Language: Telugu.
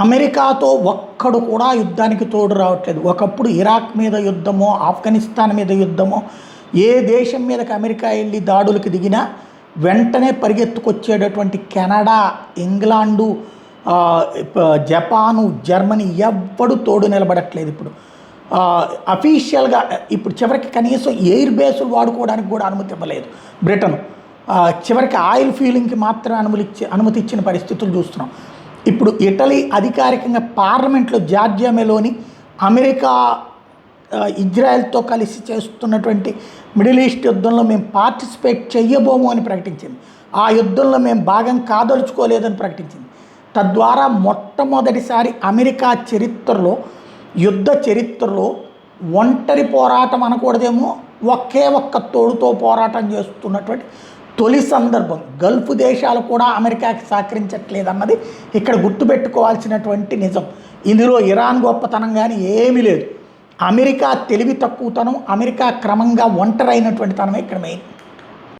అమెరికాతో ఒక్కడు కూడా యుద్ధానికి తోడు రావట్లేదు. ఒకప్పుడు ఇరాక్ మీద యుద్ధమో, ఆఫ్ఘనిస్తాన్ మీద యుద్ధమో, ఏ దేశం మీదకి అమెరికా వెళ్ళి దాడులకు దిగినా వెంటనే పరిగెత్తుకొచ్చేటటువంటి కెనడా, ఇంగ్లాండు, జపాను, జర్మనీ ఎవ్వడు తోడు నిలబడట్లేదు. ఇప్పుడు అఫీషియల్గా ఇప్పుడు చివరికి కనీసం ఎయిర్ బేసులు వాడుకోవడానికి కూడా అనుమతి ఇవ్వలేదు బ్రిటన్. చివరికి ఆయిల్ ఫ్యూలింగ్కి మాత్రమే అనుమతి ఇచ్చిన పరిస్థితులు చూస్తున్నాం. ఇప్పుడు ఇటలీ అధికారికంగా పార్లమెంట్లో జార్జియా మెలోని అమెరికా ఇజ్రాయెల్తో కలిసి చేస్తున్నటువంటి మిడిల్ ఈస్ట్ యుద్ధంలో మేము పార్టిసిపేట్ చెయ్యబోము అని ప్రకటించింది. ఆ యుద్ధంలో మేము భాగం కాదలుచుకోలేదని ప్రకటించింది. తద్వారా మొట్టమొదటిసారి అమెరికా చరిత్రలో, యుద్ధ చరిత్రలో ఒంటరి పోరాటం అనకూడదేమో, ఒకే ఒక్క తోడుతో పోరాటం చేస్తున్నటువంటి తొలి సందర్భం. గల్ఫ్ దేశాలు కూడా అమెరికాకి సహకరించట్లేదన్నది ఇక్కడ గుర్తుపెట్టుకోవాల్సినటువంటి నిజం. ఇందులో ఇరాన్ గొప్పతనం కానీ ఏమీ లేదు. అమెరికా తెలివి తక్కువతనం, అమెరికా క్రమంగా ఒంటరైనటువంటి తనమే ఇక్కడ మెయిన్.